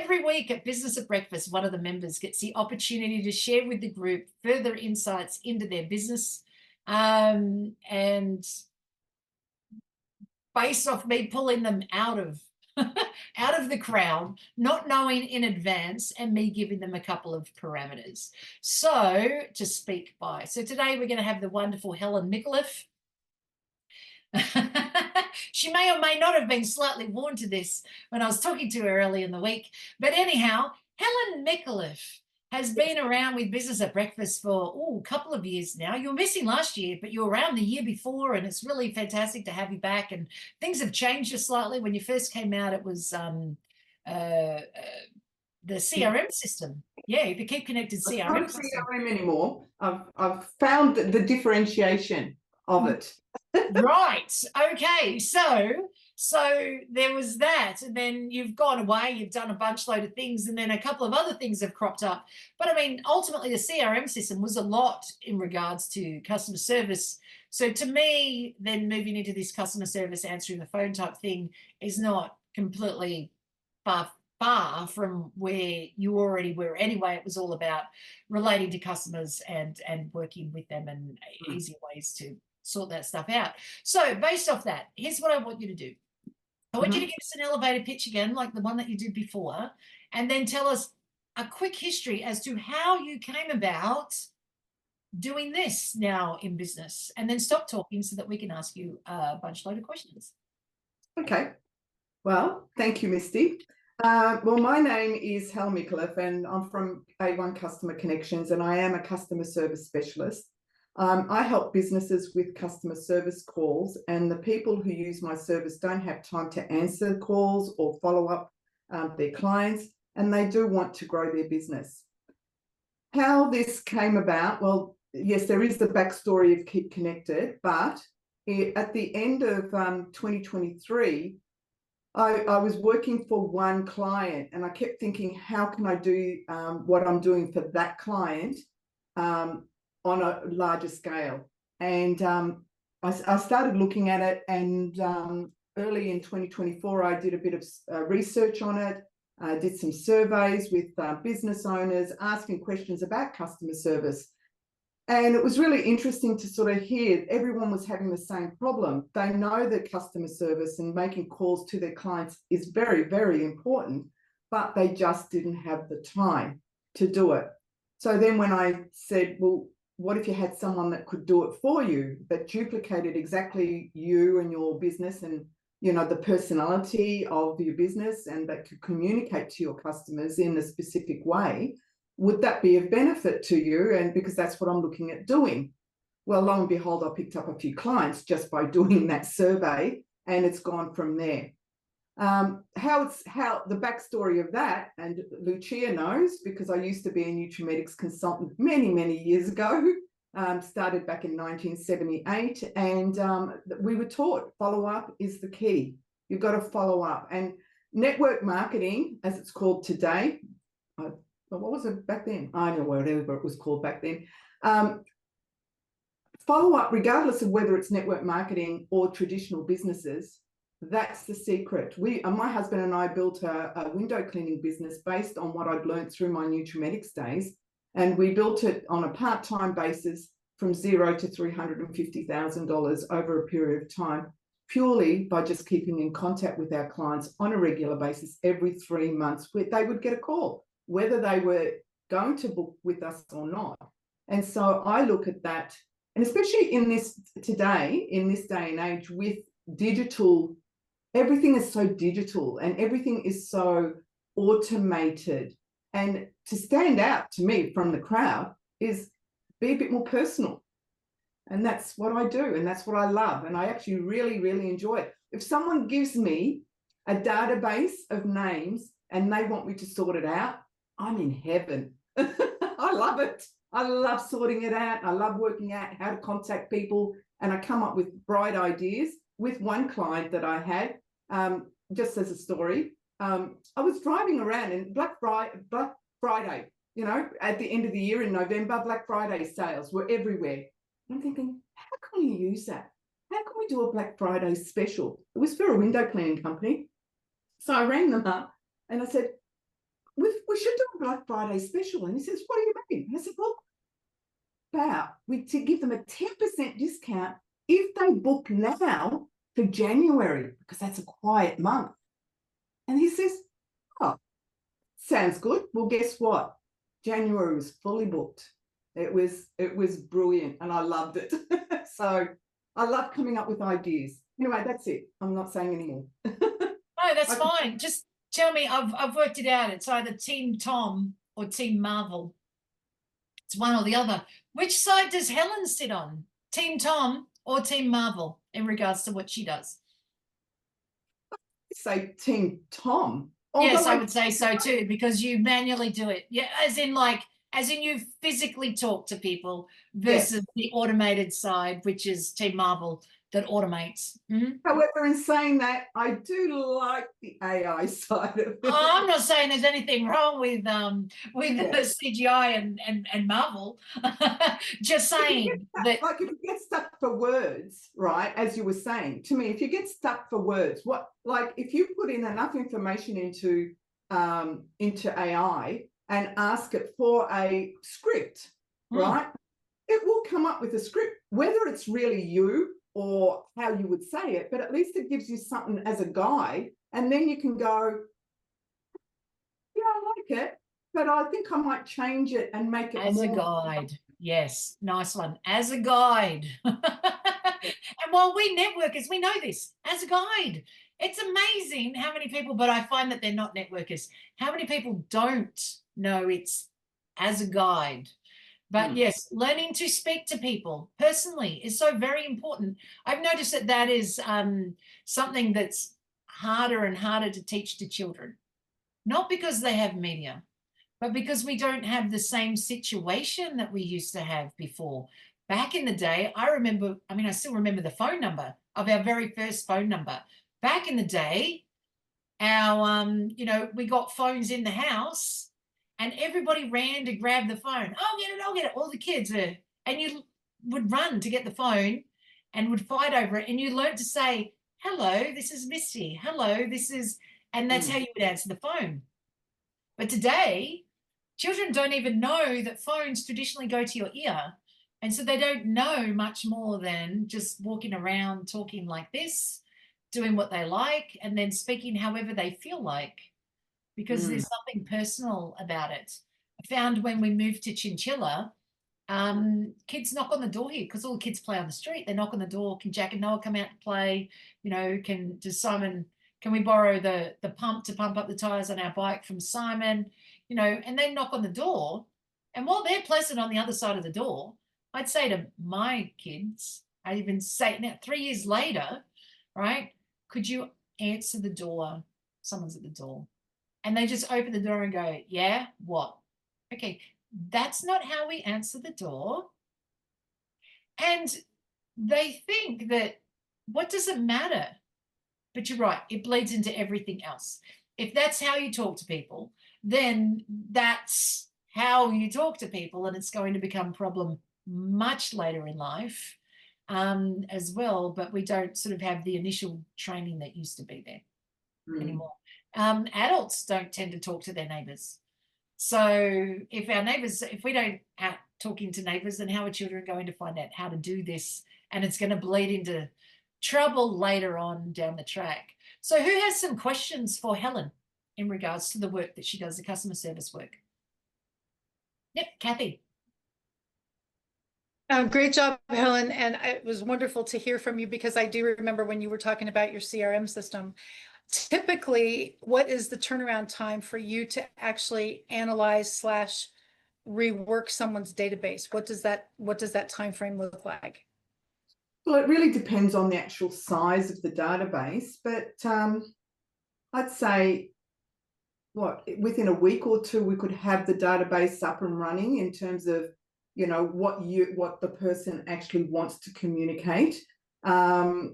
every week at Business at Breakfast, one of the members gets the opportunity to share with the group further insights into their business. And based off me pulling them out of out of the crowd, not knowing in advance, and me giving them a couple of parameters. So to speak by. So today we're going to have the wonderful Helen Micallef. She may or may not have been slightly warned to this when I was talking to her early in the week. But anyhow, Helen Micallef has been around with Business at Breakfast for a couple of years now. You were missing last year, but you were around the year before, and it's really fantastic to have you back. And things have changed just slightly. When you first came out, it was the CRM system. Yeah, the Keep Connected CRM. It's not CRM anymore. I've found the differentiation of it. Right. Okay. So there was that, and then you've gone away, you've done a bunch load of things, and then a couple of other things have cropped up. But I mean, ultimately the CRM system was a lot in regards to customer service. So to me, then moving into this customer service, answering the phone type thing is not completely far from where you already were. Anyway, it was all about relating to customers and working with them and easy ways to sort that stuff out. So based off that, here's what I want you to do. I want you to give us an elevator pitch again, like the one that you did before, and then tell us a quick history as to how you came about doing this now in business, and then stop talking so that we can ask you a bunch load of questions. Okay. Well, thank you, Misty. Well, my name is Helen Micallef, and I'm from A1 Customer Connections, and I am a customer service specialist. I help businesses with customer service calls, and the people who use my service don't have time to answer calls or follow up their clients, and they do want to grow their business. How this came about, well, yes, there is the backstory of Keep Connected, but at the end of 2023, I was working for one client, and I kept thinking, how can I do what I'm doing for that client on a larger scale? And I started looking at it, and early in 2024, I did a bit of research on it. I did some surveys with business owners, asking questions about customer service. And it was really interesting to sort of hear everyone was having the same problem. They know that customer service and making calls to their clients is very, very important, but they just didn't have the time to do it. So then when I said, well, what if you had someone that could do it for you, that duplicated exactly you and your business and, you know, the personality of your business, and that could communicate to your customers in a specific way? Would that be of benefit to you? And because that's what I'm looking at doing. Well, lo and behold, I picked up a few clients just by doing that survey, and it's gone from there. How the backstory of that, and Lucia knows because I used to be a Nutrimedics consultant many, many years ago, started back in 1978, and we were taught follow-up is the key. You've got to follow up. And network marketing, as it's called today, what was it back then? I know whatever it was called back then. Follow up, regardless of whether it's network marketing or traditional businesses, that's the secret. My husband and I built a window cleaning business based on what I'd learned through my Nutrimedics days, and we built it on a part-time basis from $0 to $350,000 over a period of time, purely by just keeping in contact with our clients on a regular basis. Every 3 months, they would get a call, whether they were going to book with us or not. And so I look at that, and especially in this day and age with digital, everything is so digital and everything is so automated. And to stand out to me from the crowd is be a bit more personal. And that's what I do, and that's what I love. And I actually really, really enjoy it. If someone gives me a database of names and they want me to sort it out, I'm in heaven. I love it. I love sorting it out. I love working out how to contact people. And I come up with bright ideas. With one client that I had, just as a story, I was driving around, and Black Friday, you know, at the end of the year in November, Black Friday sales were everywhere. I'm thinking, how can we use that? How can we do a Black Friday special? It was for a window cleaning company. So I rang them up and I said, we should do a Black Friday special. And he says, what do you mean? I said, well, to give them a 10% discount if they book now for January, because that's a quiet month. And he says, oh, sounds good. Well, guess what? January was fully booked. It was brilliant, and I loved it. So I love coming up with ideas. Anyway, that's it. I'm not saying anymore. No, that's fine. Just tell me, I've worked it out. It's either Team Tom or Team Marvel. It's one or the other. Which side does Helen sit on? Team Tom or Team Marvel in regards to what she does? Say Team Tom. Yes, I would say so too, because you manually do it. Yeah, as in you physically talk to people versus the automated side, which is Team Marvel that automates. However, in saying that, I do like the AI side of it. Oh, I'm not saying there's anything wrong with the CGI and Marvel. Just saying that, like, if you get stuck for words, right, as you were saying to me, if you get stuck for words, like if you put in enough information into AI and ask it for a script, right, it will come up with a script, whether it's really you or how you would say it, but at least it gives you something as a guide, and then you can go, yeah, I like it, but I think I might change it and make it as a guide. Yes, nice one. As a guide. And while we networkers, we know this, as a guide. It's amazing how many people, but I find that they're not networkers, how many people don't know it's as a guide. But yes, learning to speak to people personally is so very important. I've noticed that that is something that's harder and harder to teach to children, not because they have media, but because we don't have the same situation that we used to have before. Back in the day, I still remember the phone number of our very first phone number. Back in the day, our, we got phones in the house and everybody ran to grab the phone. I'll get it. All the kids are, and you would run to get the phone and would fight over it. And you learned to say, hello, this is Misty. Hello, this is, and that's how you would answer the phone. But today, children don't even know that phones traditionally go to your ear. And so they don't know much more than just walking around talking like this, doing what they like, and then speaking however they feel like, because there's something personal about it. I found when we moved to Chinchilla, kids knock on the door here because all the kids play on the street. They knock on the door. Can Jack and Noah come out to play? Does Simon, can we borrow the pump to pump up the tires on our bike from Simon? And they knock on the door. And while they're pleasant on the other side of the door, I'd say to my kids, I even say now 3 years later, right? Could you answer the door? Someone's at the door. And they just open the door and go, yeah, what? Okay, that's not how we answer the door. And they think that, what does it matter? But you're right, it bleeds into everything else. If that's how you talk to people, then that's how you talk to people, and it's going to become a problem much later in life as well. But we don't sort of have the initial training that used to be there anymore. Adults don't tend to talk to their neighbours. So if we don't out talking to neighbours, then how are children going to find out how to do this? And it's going to bleed into trouble later on down the track. So who has some questions for Helen in regards to the work that she does, the customer service work? Yep, Kathy. Great job, Helen. And it was wonderful to hear from you, because I do remember when you were talking about your CRM system. Typically, what is the turnaround time for you to actually analyze / rework someone's database? What does that time frame look like? Well, it really depends on the actual size of the database, but I'd say within a week or two we could have the database up and running in terms of what the person actually wants to communicate. The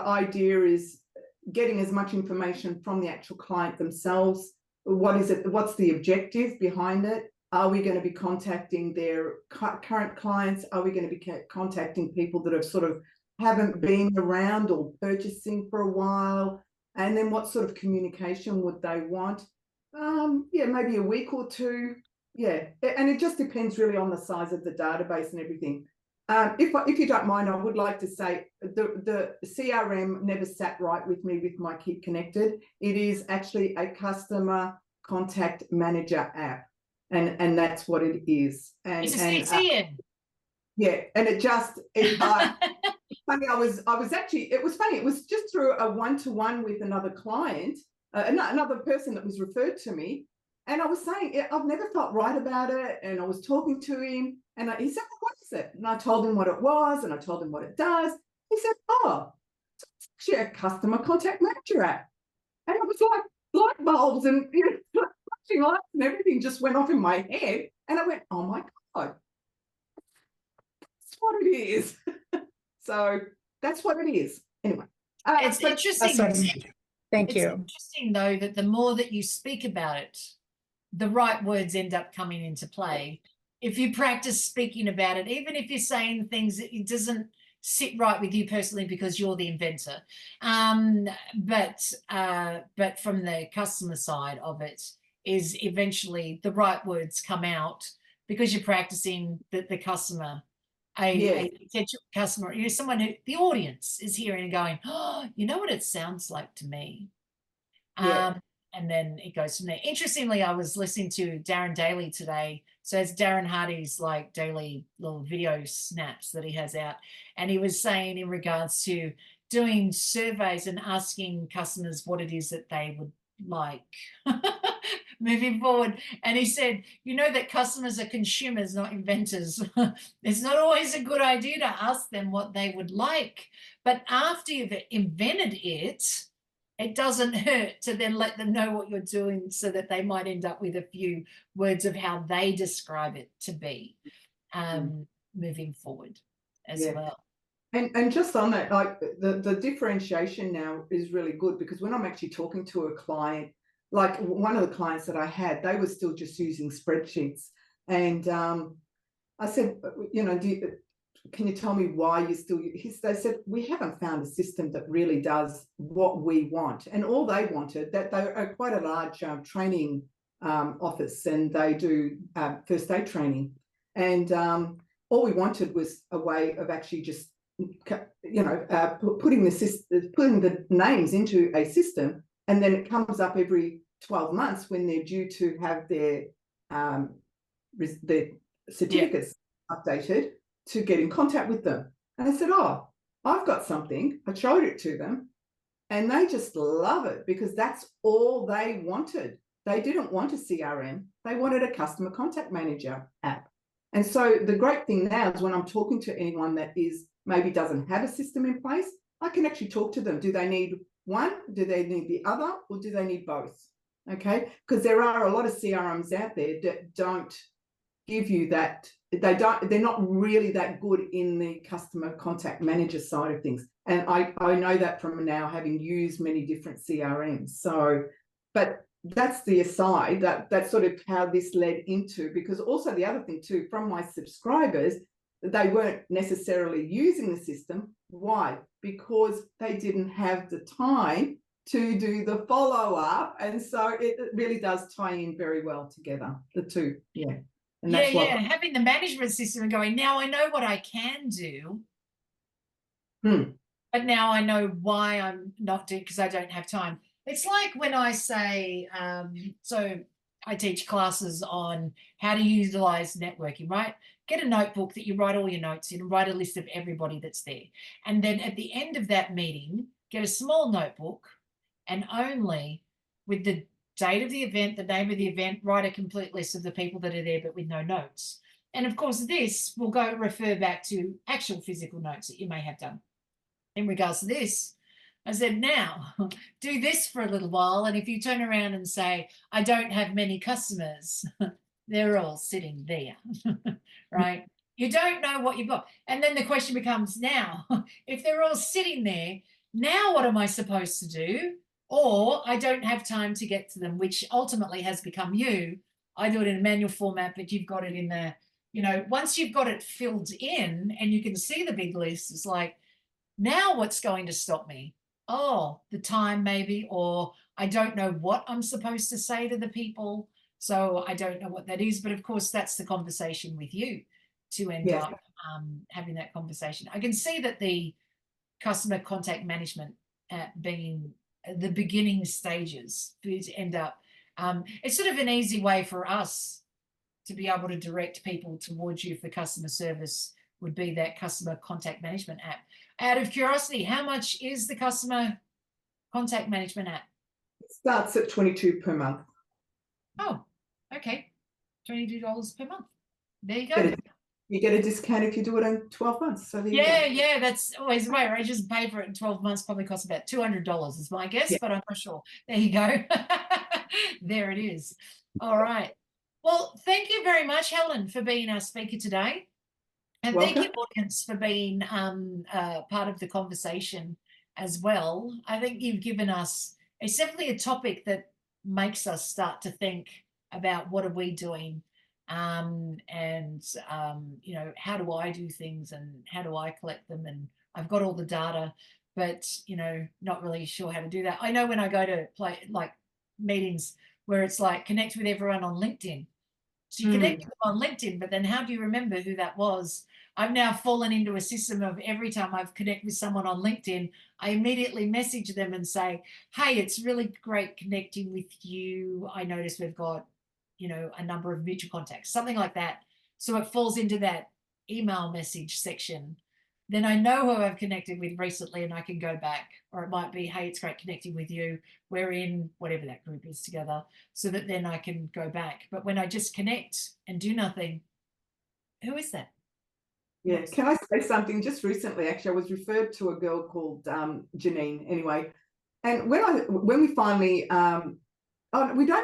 idea is getting as much information from the actual client themselves. What's the objective behind it? Are we going to be contacting their current clients? Are we going to be contacting people that have sort of haven't been around or purchasing for a while? And then what sort of communication would they want? Yeah, maybe a week or two. Yeah, and it just depends really on the size of the database and everything. If you don't mind, I would like to say the CRM never sat right with me with my Keep Connected. It is actually a customer contact manager app, and that's what it is. And It's a CCN. yeah, and it just funny. I was actually, it was funny. It was just through a one-to-one with another client, another person that was referred to me. And I was saying, I've never felt right about it. And I was talking to him and he said, well, what is it? And I told him what it was and I told him what it does. He said, oh, it's actually a customer contact manager app. And it was like light bulbs and flashing lights and everything just went off in my head. And I went, oh my God, that's what it is. So that's what it is. Anyway. It's interesting. Thank It's you. interesting, though, that the more that you speak about it, the right words end up coming into play. If you practice speaking about it, even if you're saying things that it doesn't sit right with you personally because you're the inventor, but from the customer side of it is eventually the right words come out because you're practicing the customer. A potential customer, someone who the audience is hearing and going, oh, you know what it sounds like to me. And then it goes from there. Interestingly, I was listening to Darren Daly today. So it's Darren Hardy's like daily little video snaps that he has out. And he was saying in regards to doing surveys and asking customers what it is that they would like moving forward. And he said, you know that customers are consumers, not inventors. It's not always a good idea to ask them what they would like. But after you've invented it, it doesn't hurt to then let them know what you're doing so that they might end up with a few words of how they describe it to be moving forward as well. And just on that, like the differentiation now is really good because when I'm actually talking to a client, like one of the clients that I had, they were still just using spreadsheets. And I said, can you tell me why you still use? They said, we haven't found a system that really does what we want. And all they wanted, that they are quite a large training office and they do first aid training. And all we wanted was a way of actually just, putting the names into a system, and then it comes up every 12 months when they're due to have their certificates updated to get in contact with them. And I said, oh, I've got something. I showed it to them and they just love it because that's all they wanted. They didn't want a CRM. They wanted a customer contact manager app. And so the great thing now is when I'm talking to anyone that maybe doesn't have a system in place, I can actually talk to them. Do they need one? Do they need the other? Or do they need both? Okay, because there are a lot of CRMs out there that don't give you that. They're not really that good in the customer contact manager side of things. And I know that from now having used many different CRMs. So, but that's the aside, that's sort of how this led into, because also the other thing too, from my subscribers, they weren't necessarily using the system. Why? Because they didn't have the time to do the follow-up. And so it really does tie in very well together, the two. Yeah. And that's having the management system and going, now I know what I can do. But now I know why I'm not doing, because I don't have time. It's like when I say, so I teach classes on how to utilize networking, right? Get a notebook that you write all your notes in and write a list of everybody that's there. And then at the end of that meeting, get a small notebook and only with the date of the event, the name of the event, write a complete list of the people that are there, but with no notes. And of course, this will refer back to actual physical notes that you may have done. In regards to this, I said, now do this for a little while. And if you turn around and say, I don't have many customers, they're all sitting there, right? You don't know what you've got. And then the question becomes now, if they're all sitting there, now what am I supposed to do? Or I don't have time to get to them, which ultimately has become you. I do it in a manual format, but you've got it in the, once you've got it filled in and you can see the big list, it's like, now what's going to stop me? Oh, the time maybe, or I don't know what I'm supposed to say to the people. So I don't know what that is. But of course, that's the conversation with you to end Yes. up having that conversation. I can see that the customer contact management being the beginning stages to end up, it's sort of an easy way for us to be able to direct people towards you for customer service would be that customer contact management app. Out of curiosity, how much is the customer contact management app? It starts at $22 per month. Oh, okay. $22 per month. There you go. Get You get a discount if you do it in 12 months. So there you go. Yeah, that's always the way, right? Just pay for it in 12 months, probably costs about $200 is my guess, Yeah. but I'm not sure. There you go. There it is. All right. Well, thank you very much, Helen, for being our speaker today. And thank you, Welcome. audience, for being part of the conversation as well. I think you've given us, it's definitely a topic that makes us start to think about what are we doing, you know, how do I do things and how do I collect them? And I've got all the data, but, you know, not really sure how to do that. I know when I go to like meetings where it's like connect with everyone on LinkedIn. So you connect with them on LinkedIn, but then how do you remember who that was? I've now fallen into a system of every time I've connected with someone on LinkedIn, I immediately message them and say, hey, it's really great connecting with you. I notice we've got, you know, a number of mutual contacts, something like that. So it falls into that email message section. Then I know who I've connected with recently and I can go back. Or it might be, hey, it's great connecting with you. We're in whatever that group is together, so that then I can go back. But when I just connect and do nothing, who is that? Yeah. Can I say something? Just recently, actually, I was referred to a girl called Janine anyway. And when we finally, we'd only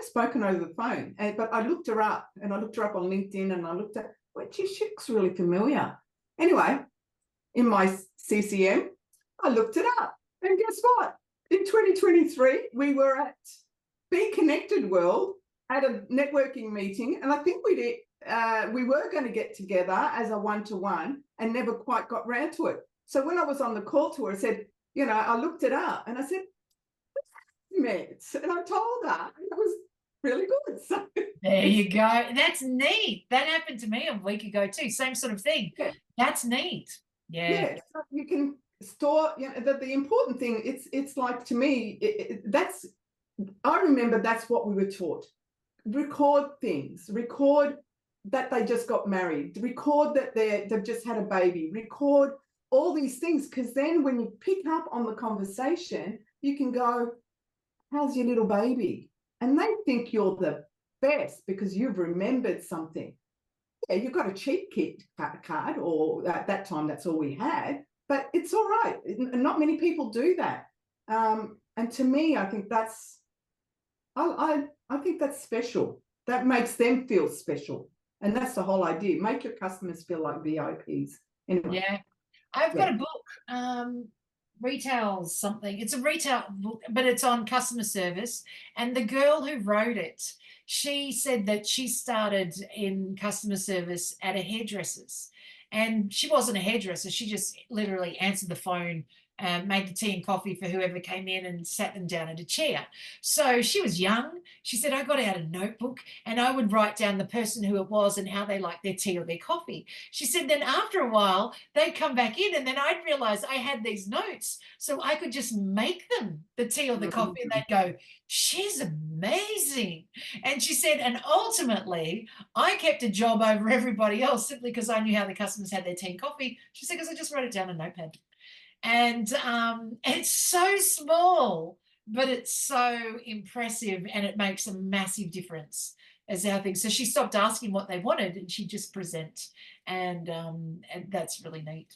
spoken over the phone, but I looked her up and I looked her up on LinkedIn and I looked at, well, she looks really familiar. Anyway, in my CCM, I looked it up. And guess what? In 2023, we were at Be Connected World at a networking meeting. And I think we were going to get together as a one-to-one and never quite got round to it. So when I was on the call to her, I said, you know, I looked it up and I said, mates, and I told her, and it was really good. So there you go. That's neat. That happened to me a week ago too. Same sort of thing. Yeah. That's neat. Yeah. So you can store, you know, the important thing, it's like, to me, I remember that's what we were taught. Record things, record that they just got married, record that they've just had a baby, record all these things, because then when you pick up on the conversation, you can go, how's your little baby? And they think you're the best because you've remembered something. Yeah, you've got a cheat kit card, or at that time that's all we had, but it's all right. Not many people do that. And to me, I think that's, I think that's special. That makes them feel special. And that's the whole idea. Make your customers feel like VIPs. Anyway. Yeah. I've got a book, retail something. It's a retail book, but it's on customer service. And the girl who wrote it, she said that she started in customer service at a hairdresser's. And she wasn't a hairdresser. She just literally answered the phone, made the tea and coffee for whoever came in and sat them down at a chair. So she was young. She said, I got out a notebook and I would write down the person who it was and how they liked their tea or their coffee. She said, then after a while, they'd come back in and then I'd realize I had these notes. So I could just make them the tea or the coffee and they'd go, she's amazing. And she said, and ultimately, I kept a job over everybody else simply because I knew how the customers had their tea and coffee. She said, because I just wrote it down on a notepad. And it's so small, but it's so impressive and it makes a massive difference as how things. So she stopped asking what they wanted and she'd just present. And that's really neat.